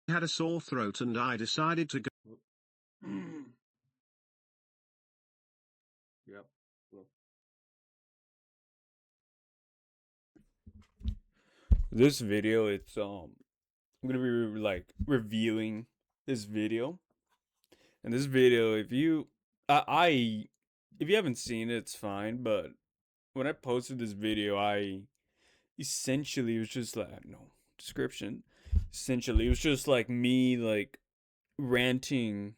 had a sore throat and I decided to go. Yep. This video, I'm gonna be like reviewing this video. And this video, if you haven't seen it, it's fine. But when I posted this video, I essentially it was just like no description. Essentially, it was just like me ranting,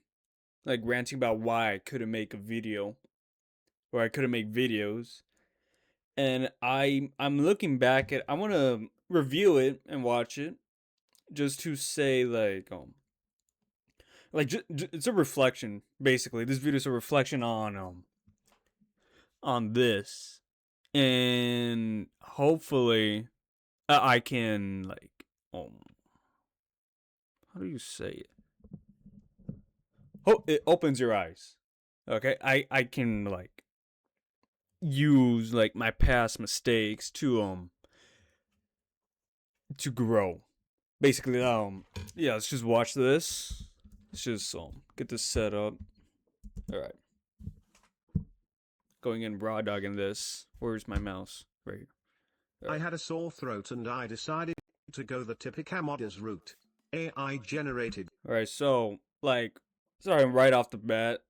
ranting about why I couldn't make a video or I couldn't make videos. And I'm looking back at I want to review it and watch it just to say it's a reflection basically. This video is a reflection on this, and hopefully I can how do you say it? It opens your eyes. Okay, I can use my past mistakes to grow. Basically, yeah, let's just watch this. Let's just get this set up. All right. Going in raw dogging this. Where's my mouse? Right here. I had a sore throat and I decided to go the typical modders route. AI generated. All right, so sorry, right off the bat,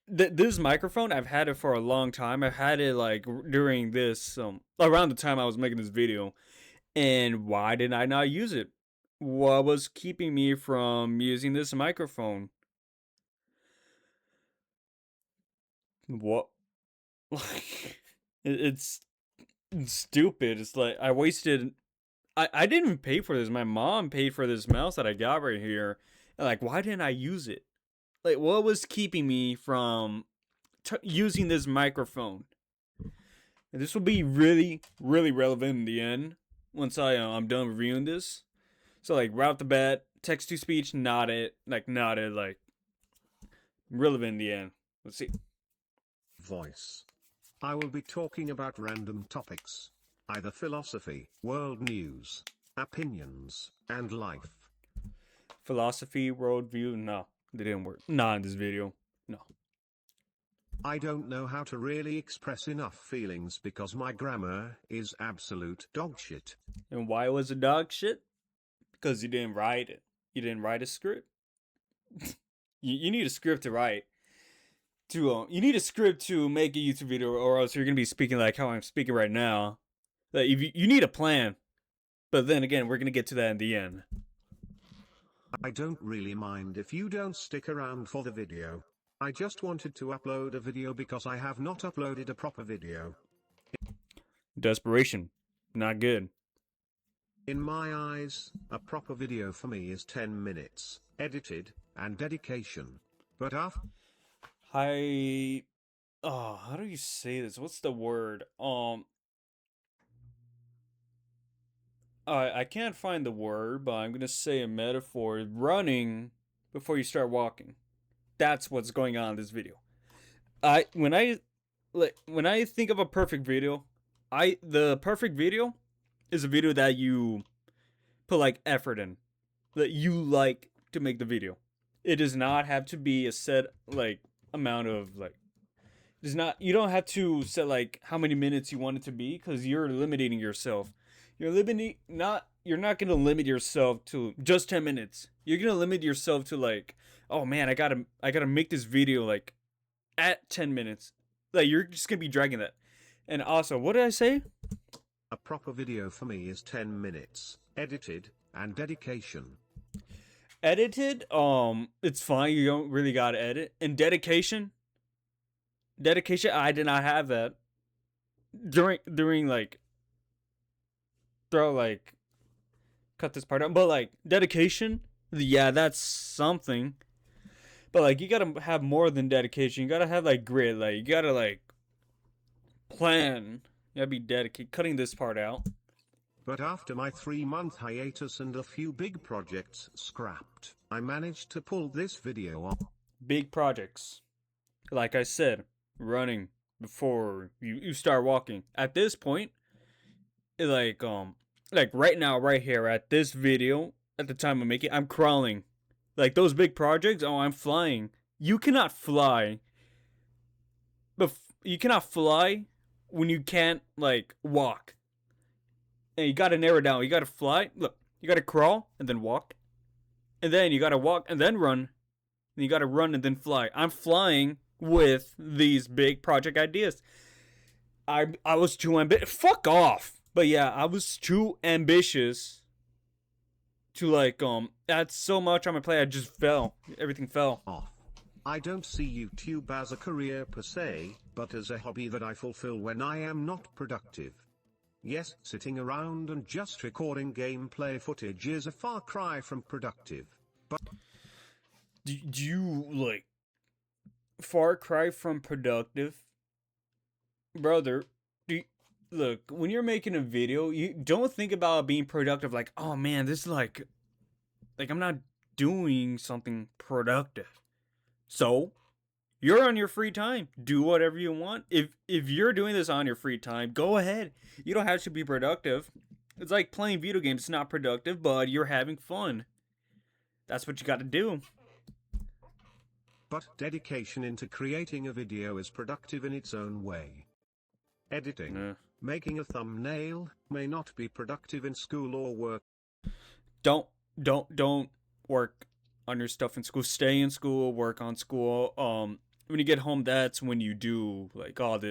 this microphone, I've had it for a long time. I've had it during this around the time I was making this video. And why did I not use it? What was keeping me from using this microphone? What? It's stupid. It's like I wasted. I didn't even pay for this. My mom paid for this mouse that I got right here. And why didn't I use it? What was keeping me from using this microphone? And this will be really, really relevant in the end once I'm done reviewing this. So right off the bat, text to speech, not relevant in the end. Let's see. Voice. I will be talking about random topics. Either philosophy, world news, opinions, and life. Philosophy, worldview, no, they didn't work. Not in this video, no. I don't know how to really express enough feelings because my grammar is absolute dog shit. And why was it dog shit? Because you didn't write it. You didn't write a script. you need a script to write. You need a script to make a YouTube video, or else you're gonna be speaking like how I'm speaking right now. You need a plan. But then again, we're gonna get to that in the end. I don't really mind if you don't stick around for the video. I just wanted to upload a video because I have not uploaded a proper video. Desperation. Not good. In my eyes, a proper video for me is 10 minutes, edited, and dedication. But after... how do you say this? What's the word? I can't find the word, but I'm gonna say a metaphor. Running before you start walking. That's what's going on in this video. When I think of a perfect video, the perfect video is a video that you put effort in, that you like to make the video. It does not have to be a set amount of does not, you don't have to set how many minutes you want it to be, because you're limiting yourself. You're not gonna limit yourself to just 10 minutes. You're gonna limit yourself to oh man, I gotta make this video at 10 minutes. You're just gonna be dragging that. And also, what did I say? A proper video for me is 10 minutes, edited, and dedication. Edited, it's fine, you don't really gotta edit. And dedication, I did not have that. Cut this part out. But dedication, yeah, that's something. But you gotta have more than dedication. You gotta have grit. You gotta plan. You gotta be dedicated. Cutting this part out. But after my 3-month hiatus and a few big projects scrapped, I managed to pull this video off. Big projects. Like I said, running before you start walking. At this point, right now, right here, at this video, at the time of making. I'm crawling. Like those big projects. Oh, I'm flying. You cannot fly. But you cannot fly when you can't like walk. And you gotta narrow down. You gotta fly. Look, you gotta crawl and then walk, and then you gotta walk and then run. And you gotta run and then fly. I'm flying with these big project ideas. I was too ambitious. Fuck off. But yeah, I was too ambitious to like add so much on my plate. I just fell. Everything fell. Off. I don't see YouTube as a career per se, but as a hobby that I fulfill when I am not productive. Yes, sitting around and just recording gameplay footage is a far cry from productive. But Do you like far cry from productive? Brother, look, when you're making a video, you don't think about being productive like, oh man, this is like I'm not doing something productive. So, you're on your free time. Do whatever you want. If you're doing this on your free time, go ahead. You don't have to be productive. It's like playing video games. It's not productive, but you're having fun. That's what you got to do. But dedication into creating a video is productive in its own way. Editing, making a thumbnail, may not be productive in school or work. Don't work on your stuff in school. Stay in school, work on school. When you get home, that's when you do like all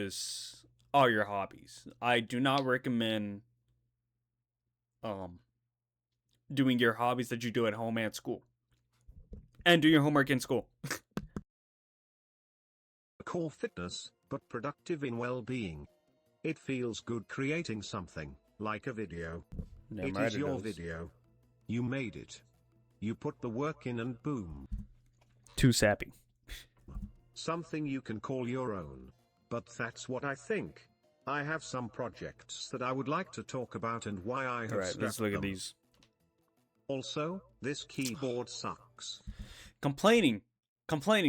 your hobbies. I do not recommend doing your hobbies that you do at home and school. And do your homework in school. Core fitness, but productive in well-being. It feels good creating something, like a video. It is your video. You made it. You put the work in and boom. Too sappy. Something you can call your own. But that's what I think. I have some projects that I would like to talk about and why I have Alright, let's look at these. Also, this keyboard sucks. Complaining.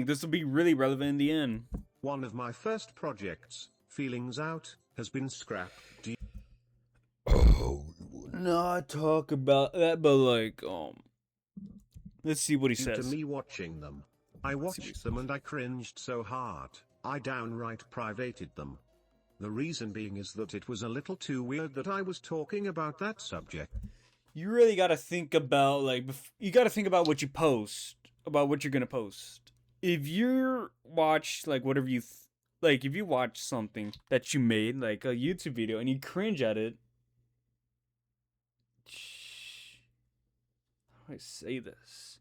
This will be really relevant in the end. One of my first projects, Feelings Out, has been scrapped. Oh, not talk about that, but like, let's see what he says. To me watching them. I watched them and I cringed so hard, I downright privated them. The reason being is that it was a little too weird that I was talking about that subject. You really gotta think about, like, you gotta think about what you post, about what you're gonna post. If you watch, like, whatever you, like, if you watch something that you made, like a YouTube video, and you cringe at it, how do I say this?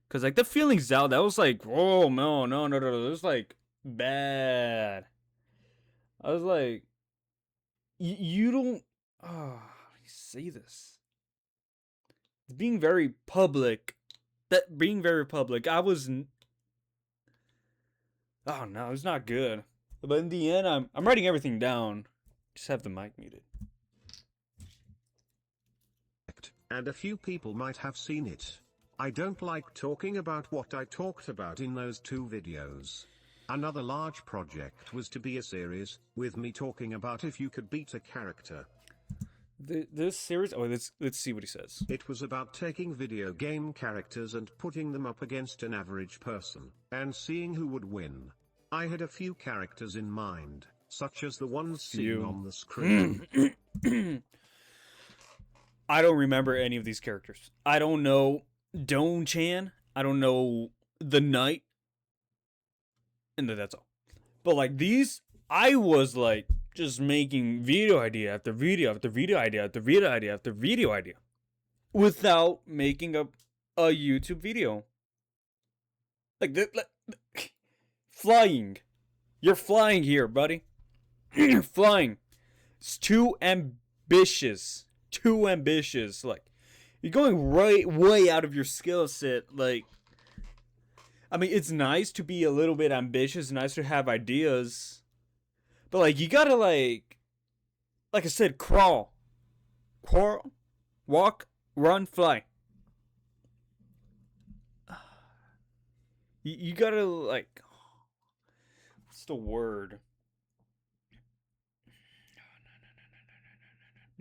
Because, like, the Feelings Out, that was like, oh, no, it was, like, bad. I was like, you don't, how do I say this? Being very public, I was, oh no, it's not good. But in the end, I'm writing everything down. Just have the mic muted. And a few people might have seen it. I don't like talking about what I talked about in those two videos. Another large project was to be a series, with me talking about if you could beat a character. This series? Oh, let's see what he says. It was about taking video game characters and putting them up against an average person, and seeing who would win. I had a few characters in mind, such as the ones seen on the screen. I don't remember any of these characters. I don't know Don-chan. I don't know the Knight. And that's all. But like these, I was like just making video idea after video after video idea after video idea after video idea without making a YouTube video. Like flying. You're flying here, buddy. You're flying. It's too ambitious. Too ambitious. Like, you're going way out of your skill set. Like, I mean, it's nice to be a little bit ambitious, nice to have ideas. But, like, you gotta, like I said, crawl, walk, run, fly. You gotta, like, what's the word?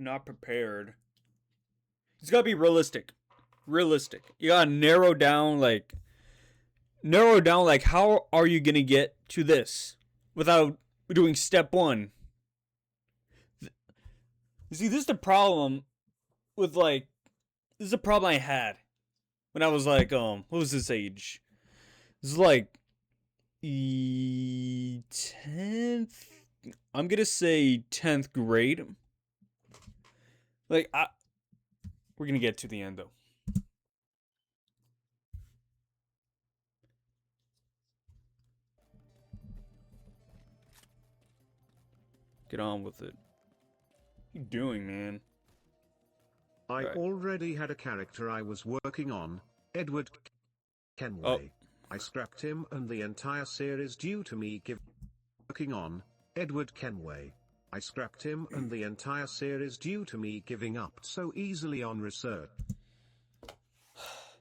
Not prepared. It's gotta be realistic. realistic. You gotta narrow down like how are you gonna get to this without doing step one. You see, this is the problem with like this is a problem I had when I was like what was this age? This is like 10th, I'm gonna say 10th grade. Like we're gonna get to the end though. Get on with it. What you doing, man? I Right. already had a character I was working on, Edward Kenway. Oh. I scrapped him and the entire series due to me working on Edward Kenway. I scrapped him and the entire series due to me giving up so easily on research.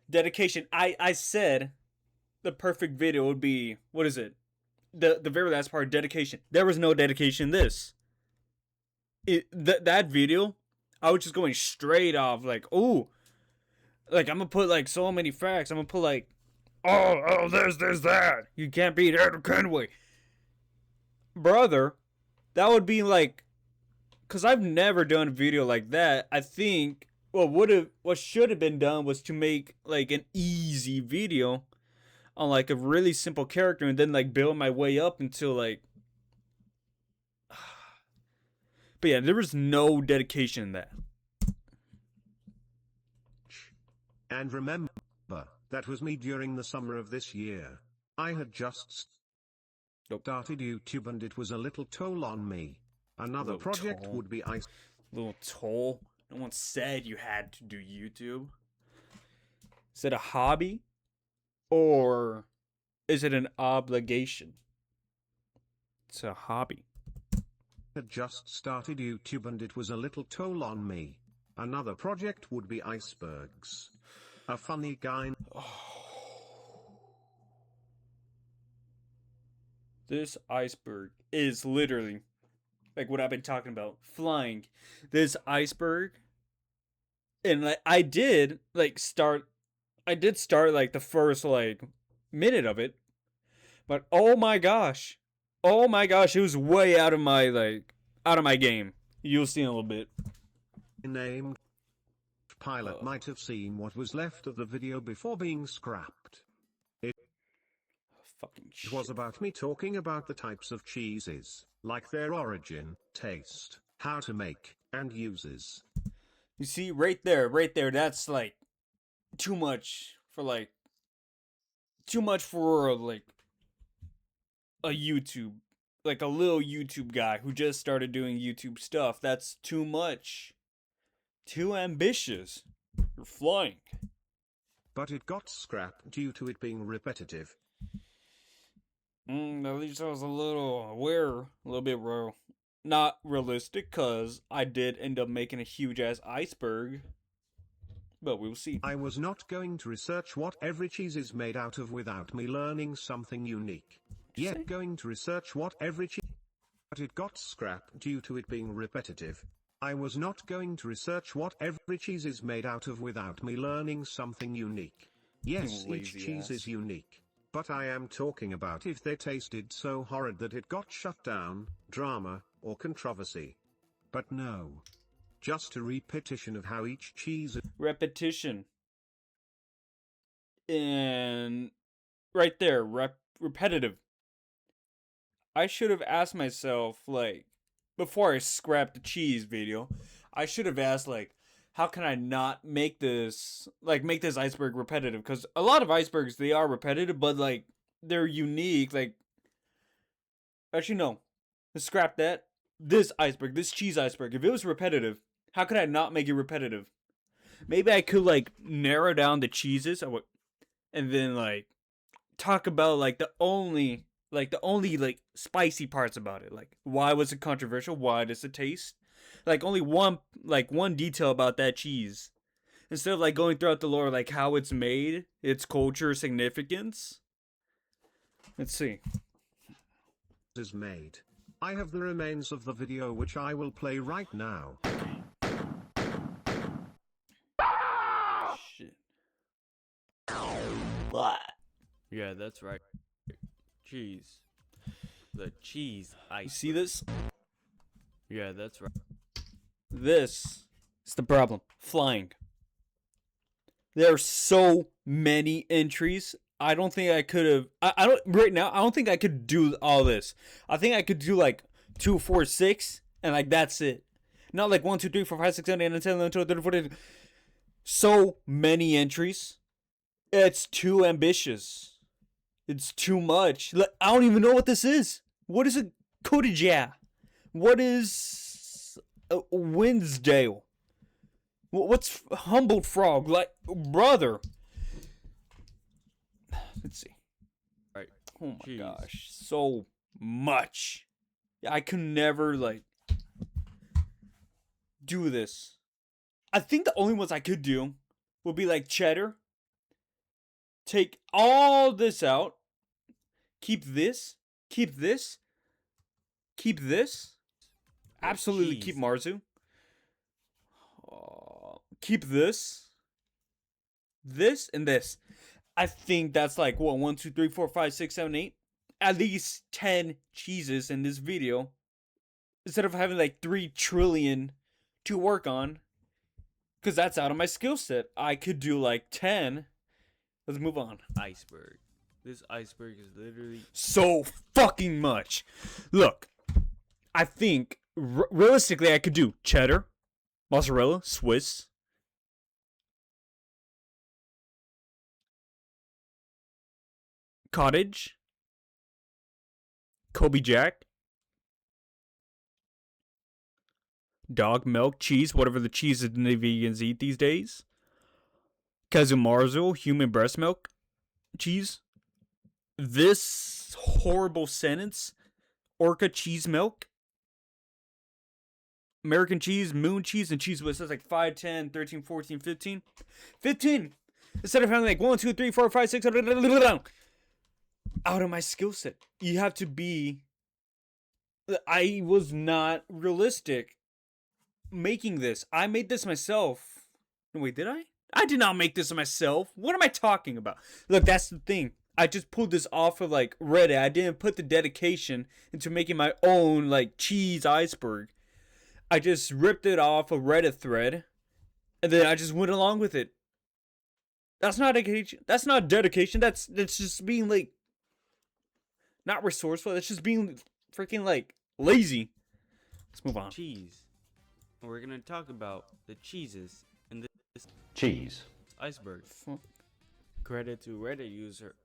Dedication. I said the perfect video would be, what is it? The very last part, dedication. There was no dedication in this. That video, I was just going straight off like, oh, like I'm gonna put like so many facts. I'm gonna put like, oh, there's that. You can't beat Edward Kenway. Brother, that would be like, cause I've never done a video like that. I think what should have been done was to make like an easy video on like a really simple character and then like build my way up until like. But yeah, there was no dedication in that. And remember, that was me during the summer of this year. I had just started YouTube and it was a little toll on me. Another project toll. would be Little toll. No one said you had to do YouTube. Is it a hobby? Or is it an obligation? It's a hobby. had just started YouTube and it was a little toll on me. Another project would be icebergs. A funny guy. This iceberg is literally like what I've been talking about. Flying. This iceberg. And like I did start like the first like minute of it. But oh my gosh. It was way out of my game. You'll see in a little bit. Named pilot might have seen what was left of the video before being scrapped. Fucking shit. It was about me talking about the types of cheeses, like their origin, taste, how to make, and uses. You see, right there, that's like too much for like a YouTube, like a little YouTube guy who just started doing YouTube stuff. That's too much. Too ambitious. You're flying. But it got scrapped due to it being repetitive. At least I was a little bit not realistic, cause I did end up making a huge ass iceberg. But we'll see. I was not going to research what every cheese is made out of without me learning something unique. Yet going to research what every cheese, but it got scrapped due to it being repetitive. I was not going to research what every cheese is made out of without me learning something unique. Yes, each cheese is unique. But I am talking about if they tasted so horrid that it got shut down, drama, or controversy. But no. Just a repetition of how each cheese... Repetition. And right there, repetitive. I should have asked myself, like, before I scrapped the cheese video, I should have asked, like, how can I not make this iceberg repetitive? Because a lot of icebergs, they are repetitive, but, like, they're unique. Like, actually, no. Let's scrap that. This iceberg, this cheese iceberg, if it was repetitive, how could I not make it repetitive? Maybe I could, like, narrow down the cheeses and then, like, talk about, like, the only spicy parts about it. Like, why was it controversial? Why does it taste? Like, only one detail about that cheese. Instead of, like, going throughout the lore, like, how it's made, its culture, significance. Let's see. Is made. I have the remains of the video which I will play right now. Shit. Yeah, that's right. Cheese. The cheese You ice. see this? Yeah, that's right. This is the problem. Flying. There are so many entries. I don't think I could have. I don't right now. I don't think I could do all this. I think I could do like 2, 4, 6, and like that's it. Not like 1, 2, 3, 4, 5, 6, 7, 8, 9, 10, 11, 12, 13, 14. So many entries. It's too ambitious. It's too much. I don't even know what this is. What is a Kodija? What is a Winsdale? What's Humboldt Frog? Like, brother. Let's see. Right. Oh my Jeez. gosh. So much. I could never, like, do this. I think the only ones I could do would be like cheddar. Take all this out. Keep this. Keep this. Keep this. Absolutely cheese. keep Marzu. Keep this. This and this. I think that's like what 1, 2, 3, 4, 5, 6, 7, 8. At least 10 cheeses in this video. Instead of having like 3 trillion to work on. Because that's out of my skill set. I could do like 10. Let's move on. Iceberg. This iceberg is literally So fucking much. Look, I think realistically I could do cheddar, mozzarella, Swiss, cottage, Kobe Jack, dog milk, cheese, whatever the cheese that the vegans eat these days, Kazumarzu, human breast milk, cheese. This horrible sentence, Orca cheese milk, American cheese, moon cheese, and cheese whiz. That's like 5, 10, 13, 14, 15. 15! Instead of having like 1, 2, 3, 4, 5, 6, out of my skill set. You have to be. I was not realistic making this. I made this myself. No, wait, did I? I did not make this myself. What am I talking about? Look, that's the thing. I just pulled this off of like Reddit. I didn't put the dedication into making my own like cheese iceberg. I just ripped it off a Reddit thread, and then I just went along with it. That's not dedication. That's not dedication. That's just being like not resourceful. That's just being freaking like lazy. Let's move on. cheese. And we're gonna talk about the cheeses in this Cheese. iceberg. Credit to Reddit user.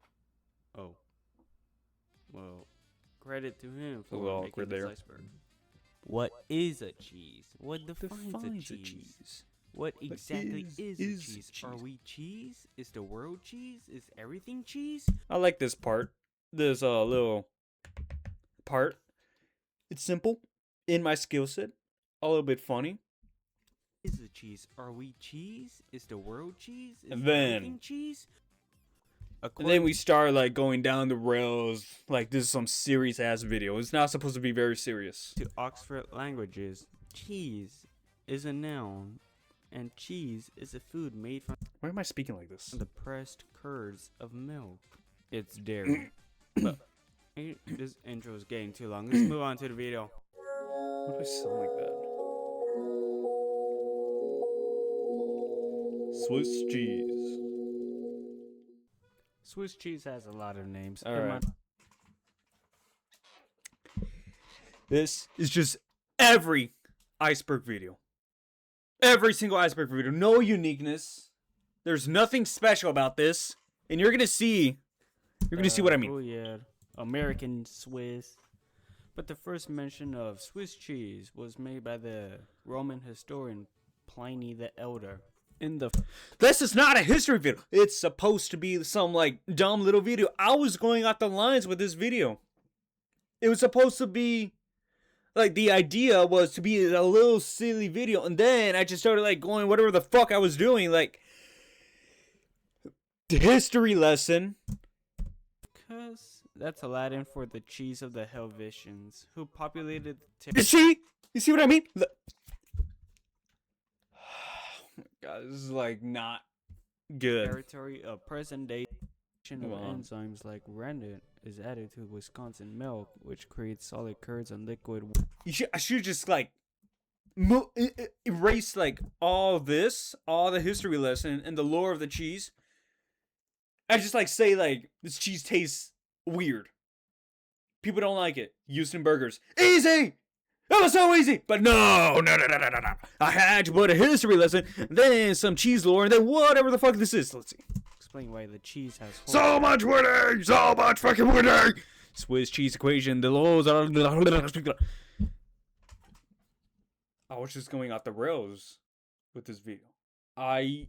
Oh. Well, credit to him for A little making awkward this there. iceberg. What is a cheese? What defines, Defines a a cheese? cheese. What exactly is a is cheese? cheese? Are we cheese? Is the world cheese? Is everything cheese? I like this part. This little part. It's simple, in my skill set, a little bit funny. Is a cheese? Are we cheese? Is the world cheese? Is And then- everything cheese? And then we start like going down the rails. Like this is some serious ass video. It's not supposed to be very serious. To Oxford Languages, cheese is a noun, and cheese is a food made from Why am I speaking like this? the pressed curds of milk. It's dairy. But this intro is getting too long. Let's move on to the video. Why do I sound like that? Swiss cheese. Swiss cheese has a lot of names. All Am right. I- This is just every iceberg video. Every single iceberg video. No uniqueness. There's nothing special about this. And you're gonna see. You're gonna see what I mean. Oh yeah, American Swiss. But the first mention of Swiss cheese was made by the Roman historian Pliny the Elder. In the This is not a history video. It's supposed to be some like dumb little video. I was going out the lines with this video. It was supposed to be like the idea was to be a little silly video, and then I just started like going whatever the fuck I was doing, like the history lesson. Because that's Latin for the cheese of the Helvetians, who populated the You see? You see what I mean? Oh my God, this is like not good. territory of present-day addition of Wow. enzymes like rennet is added to Wisconsin milk, which creates solid curds and liquid. I should just like erase like all the history lesson and the lore of the cheese. I just like say like this cheese tastes weird. People don't like it. Houston burgers, easy. That was so easy. But no. I had to put a history lesson, then some cheese lore, and then whatever the fuck this is. Let's see. Explain why the cheese has So much winning, so much fucking winning. Swiss cheese equation. The laws are. I was just going off the rails with this video. I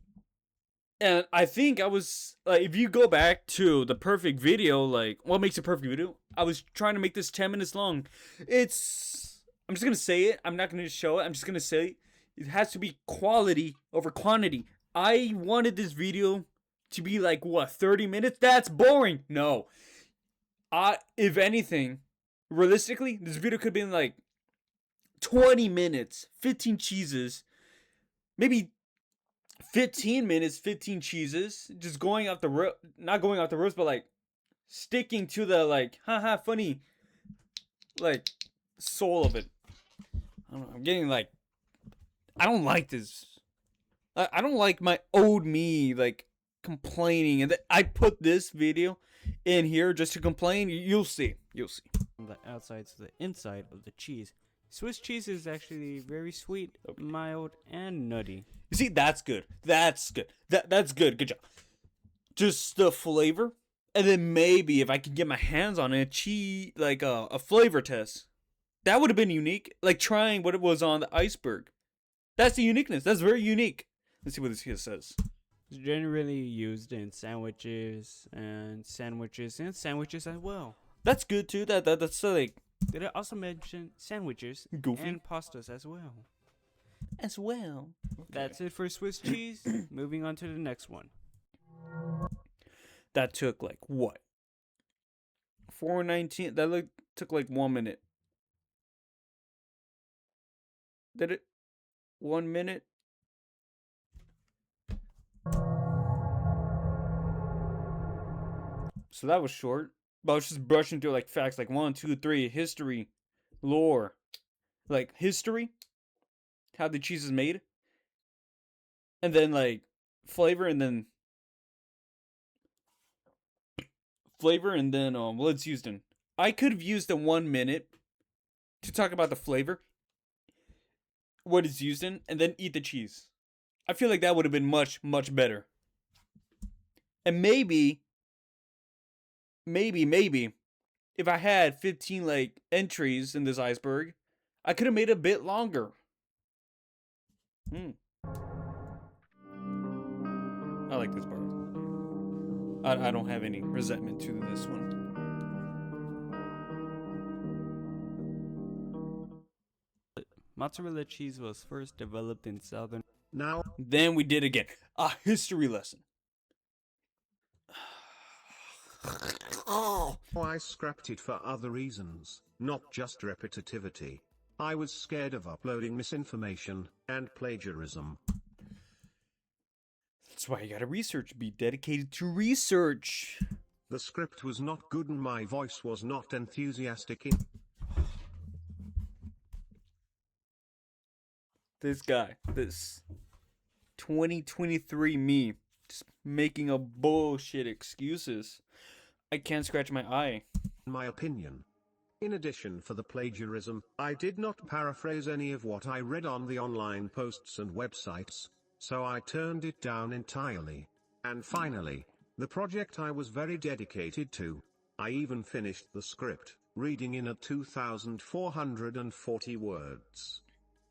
think I was like, if you go back to the perfect video, like what makes a perfect video? I was trying to make this 10 minutes long. I'm just gonna say it. I'm not gonna show it. I'm just gonna say it has to be quality over quantity. I wanted this video to be like what 30 minutes. That's boring. No, if anything, realistically, this video could have been like 20 minutes, 15 cheeses, maybe 15 minutes, 15 cheeses, just going off the not going off the roast, but like sticking to the like, haha, funny, like soul of it. I don't know, I'm getting like, I don't like this. I don't like my old me like complaining, and I put this video in here just to complain. You'll see. from the outside to the inside of the cheese. Swiss cheese is actually very sweet, mild, and nutty. You see, that's good. That's good. That's good. Good job. Just the flavor, and then maybe if I could get my hands on a cheese, like a flavor test, that would have been unique. Like trying what it was on the iceberg. That's the uniqueness. That's very unique. Let's see what this here says. It's generally used in sandwiches as well. That's good too. That's like Did I also mention sandwiches goofy and pastas as well? as well. That's it for Swiss cheese. Moving on to the next one. That took like what? 4:19. That took like 1 minute. Did it? 1 minute. So that was short. But I was just brushing through like facts like 1, 2, 3, history, lore. Like history, how the cheese is made. And then like flavor and then what it's used in. I could have used the 1 minute to talk about the flavor, what it's used in, and then eat the cheese. I feel like that would have been much, much better. And maybe, if I had 15 like entries in this iceberg, I could have made it a bit longer. I like this part. I don't have any resentment to this one. Mozzarella cheese was first developed in southern. Now, Then we did again. A history lesson. I scrapped it for other reasons, not just repetitivity. I was scared of uploading misinformation and plagiarism. That's why you gotta research. Be dedicated to research. The script was not good and my voice was not enthusiastic in. This guy, this 2023 me, just making a bullshit excuses. I can't scratch my eye. My opinion. In addition for the plagiarism, I did not paraphrase any of what I read on the online posts and websites, so I turned it down entirely. And finally, the project I was very dedicated to. I even finished the script, reading in at 2,440 words.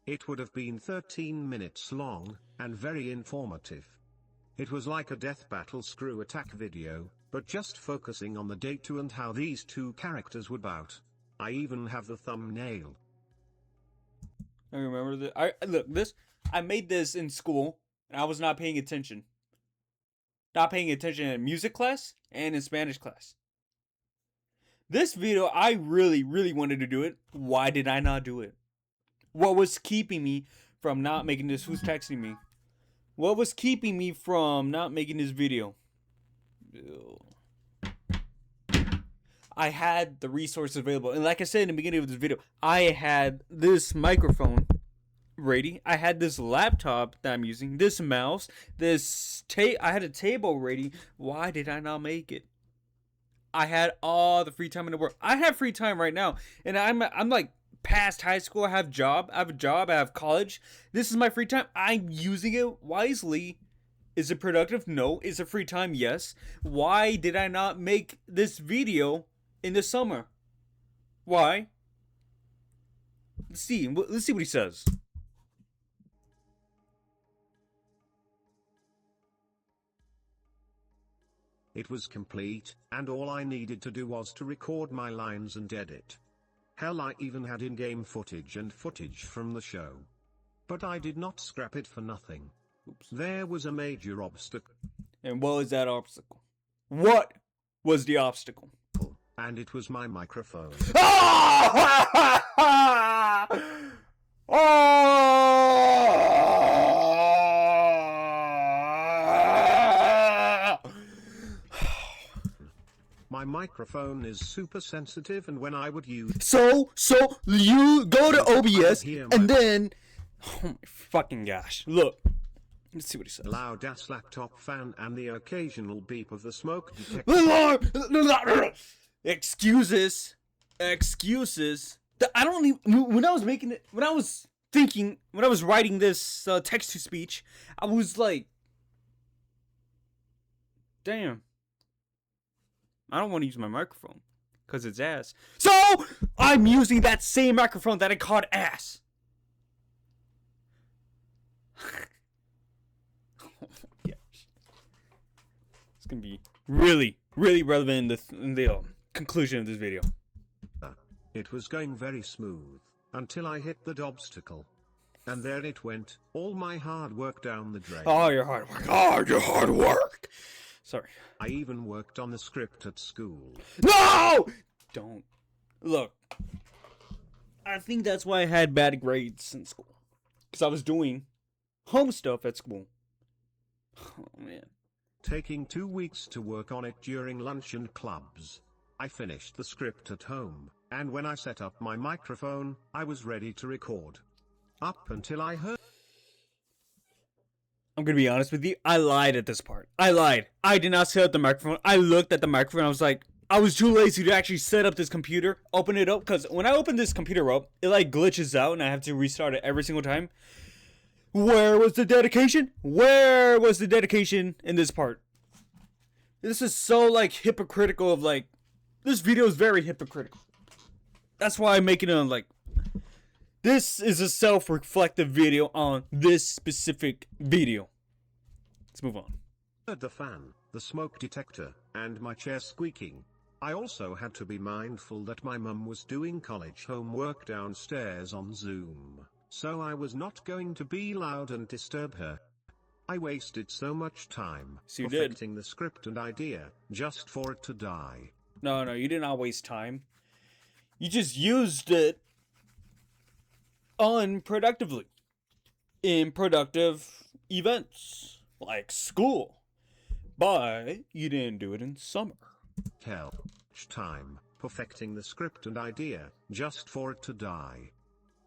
It would have been 13 minutes long, and very informative. It was like a death battle screw attack video, but just focusing on the date to and how these two characters would bout. I even have the thumbnail. I remember that. I made this in school, and I was not paying attention. Not paying attention in music class and in Spanish class. This video, I really, really wanted to do it. Why did I not do it? What was keeping me from not making this? Who's texting me? What was keeping me from not making this video? Ew. I had the resources available. And like I said in the beginning of this video, I had this microphone ready. I had this laptop that I'm using, this mouse, I had a table ready. Why did I not make it? I had all the free time in the world. I have free time right now, and I'm like past high school. I have a job. I have college. This is my free time. I'm using it wisely. Is it productive? No. Is it free time? Yes. Why did I not make this video in the summer? Why? Let's see what he says. It was complete, and all I needed to do was to record my lines and edit. Hell, I even had in-game footage and footage from the show. But I did not scrap it for nothing. Oops. There was a major obstacle. And what was that obstacle? What was the obstacle? And it was my microphone. My microphone is super sensitive, and when I would use... So you go to OBS, and then... Oh my fucking gosh. Look. Let's see what he says. Loud ass laptop fan and the occasional beep of the smoke detector. Excuses. I don't even... When I was making it... When I was writing this text-to-speech, I was like... Damn. I don't want to use my microphone because it's ass. So I'm using that same microphone that I called ass. Oh my gosh. It's gonna be really relevant in the conclusion of this video. It was going very smooth until I hit that obstacle, and there it went. All my hard work down the drain. Oh, your hard work. Oh, your hard work. Sorry. I even worked on the script at school. No! Don't. Look. I think that's why I had bad grades in school. Because I was doing home stuff at school. Oh, man. Taking 2 weeks to work on it during lunch and clubs. I finished the script at home, and when I set up my microphone, I was ready to record. Up until I heard... I'm gonna be honest with you. I lied at this part. I lied. I did not set up the microphone. I looked at the microphone. I was like, I was too lazy to actually set up this computer, open it up. Because when I open this computer up, it like glitches out and I have to restart it every single time. Where was the dedication? Where was the dedication in this part? This is so like hypocritical of like, this video is very hypocritical. That's why I'm making it on like, this is a self-reflective video on this specific video. Let's move on. Heard the fan, the smoke detector, and my chair squeaking. I also had to be mindful that my mum was doing college homework downstairs on Zoom, so I was not going to be loud and disturb her. I wasted so much time perfecting the script and idea just for it to die. No, you did not waste time. You just used it unproductively in productive events like school, but you didn't do it in summer. Hell, time perfecting the script and idea just for it to die.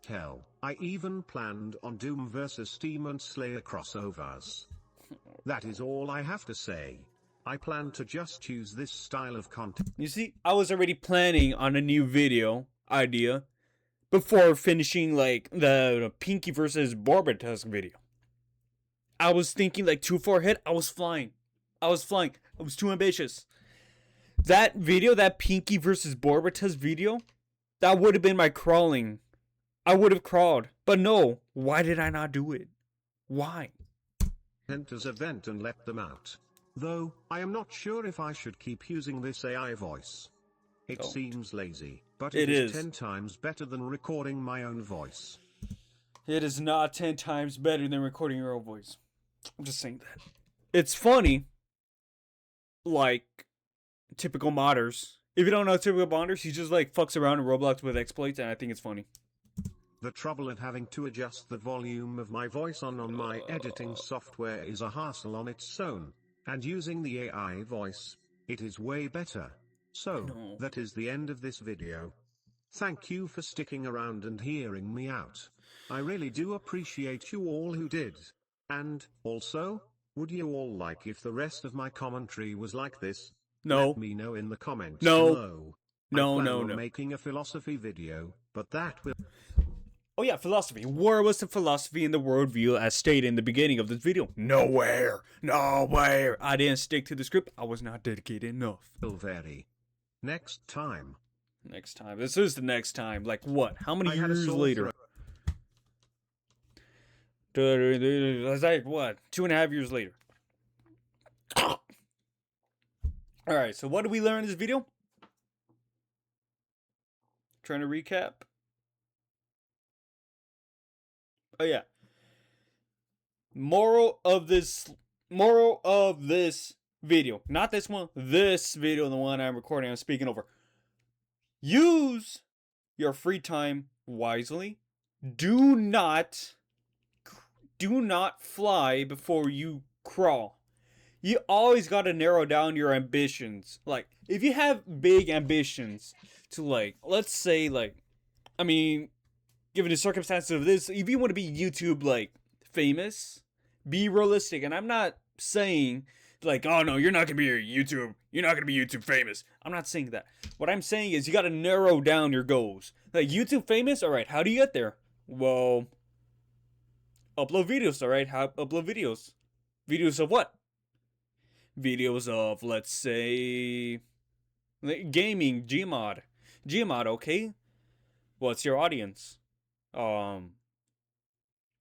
Hell, I even planned on Doom vs Demon Slayer crossovers. That is all I have to say. I plan to just use this style of content. You see, I was already planning on a new video idea before finishing like the Pinky versus Borbatusk video. I was thinking like too far ahead. I was flying. I was too ambitious. That video, that Pinky versus Borbatusk video, that would have been my crawling. I would have crawled. But no, why did I not do it? Why? As event and let them out. Though, I am not sure if I should keep using this AI voice. It seems lazy, but it is 10 times better than recording my own voice. It is not 10 times better than recording your own voice. I'm just saying that. It's funny, like, typical modders. If you don't know typical modders, he just, like, fucks around in Roblox with exploits, and I think it's funny. The trouble at having to adjust the volume of my voice on my editing software is a hassle on its own, and using the AI voice, it is way better. So, No. that is the end of this video. Thank you for sticking around and hearing me out. I really do appreciate you all who did. And, also, would you all like if the rest of my commentary was like this? No. Let me know in the comments No. below. No, I plan no, on no. making a philosophy video, but that will... Oh yeah, philosophy. Where was the philosophy and the worldview as stated in the beginning of this video? Nowhere. Nowhere. I didn't stick to the script. I was not dedicated enough. vary. Next time. Next time. This is the next time. Like what? How many I had a years sore later? It's like what? 2.5 years later. Alright, so what did we learn in this video? Trying to recap. Oh yeah. Moral of this video. Not this one. This video, the one I'm recording, I'm speaking over. Use your free time wisely. Do not fly before you crawl. You always got to narrow down your ambitions. Like, if you have big ambitions to, like, let's say, like, I mean, given the circumstances of this, if you want to be YouTube, like, famous, be realistic. And I'm not saying, like, oh no, you're not going to be YouTube famous. I'm not saying that. What I'm saying is you got to narrow down your goals. Like, YouTube famous? Alright, how do you get there? Well, upload videos, alright? How upload videos? Videos of what? Videos of, let's say, like, gaming, Gmod. Gmod, okay? What's your audience? I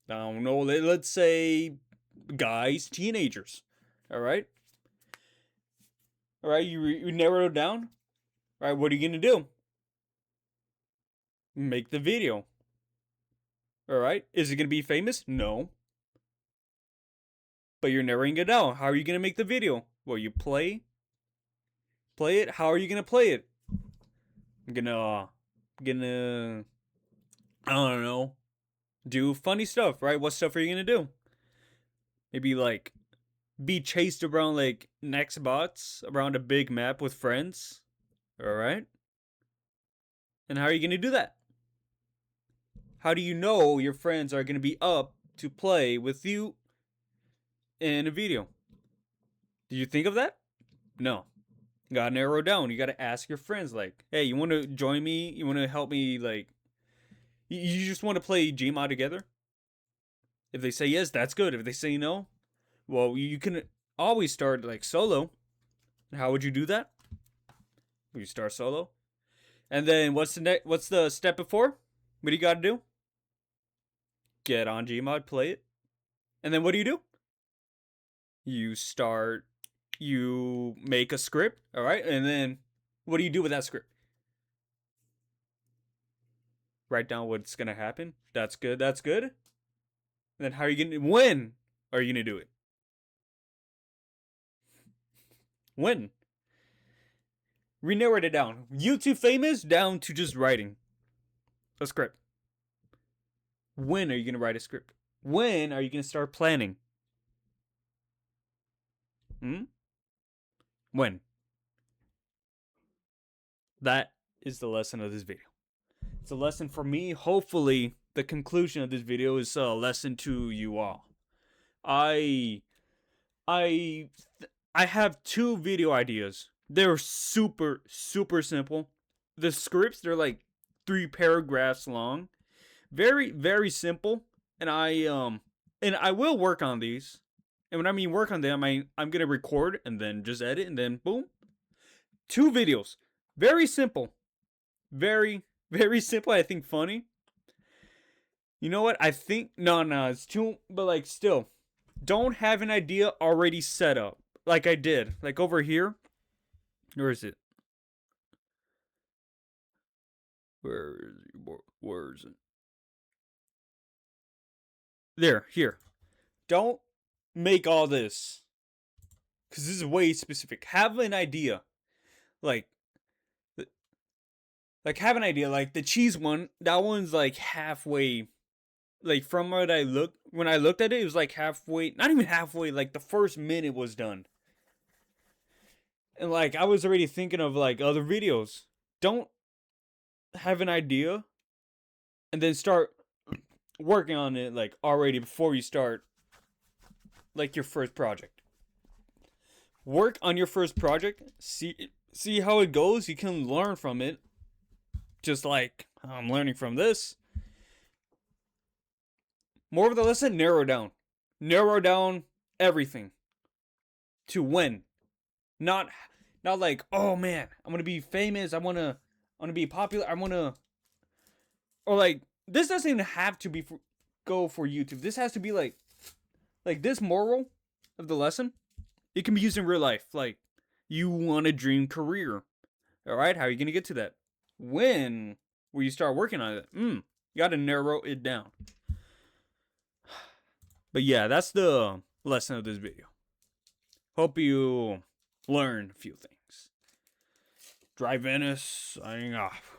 don't know, let's say guys, teenagers. Alright? Alright, you narrow it down? Alright, what are you gonna do? Make the video. Alright, is it gonna be famous? No. But you're narrowing it down. How are you gonna make the video? Well, you play it. How are you gonna play it? I'm gonna I don't know, do funny stuff, right? What stuff are you gonna do? Maybe like be chased around like next bots around a big map with friends. Alright? And how are you gonna do that? How do you know your friends are gonna be up to play with you in a video? Did you think of that? No. You gotta narrow down. You gotta ask your friends, like, hey, you wanna join me? You wanna help me, like, you just wanna play Gmod together? If they say yes, that's good. If they say no, well, you can always start, like, solo. How would you do that? You start solo. And then what's the step before? What do you gotta do? Get on Gmod, play it. And then what do? You make a script, alright? And then what do you do with that script? Write down what's gonna happen. That's good, that's good. And then when are you gonna do it? When? We narrowed it down. YouTube famous down to just writing a script. When are you gonna write a script? When are you gonna start planning? When? That is the lesson of this video. It's a lesson for me. Hopefully, the conclusion of this video is a lesson to you all. I have 2 video ideas. They're super simple. The scripts, they're like 3 paragraphs long. Very, very simple. And I will work on these. And when I mean work on them, I'm gonna record and then just edit and then boom. 2 videos. Very simple. Very, very simple. I think funny. You know what? I think no, it's too, but like still. Don't have an idea already set up. Like I did. Like over here. Where is it? Where is it? There, here. Don't make all this. Because this is way specific. Have an idea. Like have an idea. Like the cheese one, that one's like halfway. Like from when I looked at it, it was like halfway. Not even halfway. Like the first minute was done. And like I was already thinking of like other videos. Don't have an idea and then start working on it like already before you start like your first project. Work on your first project, see how it goes. You can learn from it. Just like I'm learning from this. More of the lesson, narrow down. Narrow down everything to when. Not like, oh man, I'm gonna be famous. I wanna be popular. I wanna, or like this doesn't even have to be go for YouTube. This has to be like this moral of the lesson. It can be used in real life. Like you want a dream career. All right, how are you gonna get to that? When will you start working on it? You gotta narrow it down. But yeah, that's the lesson of this video. Hope you learn a few things. Dry Venice signing off.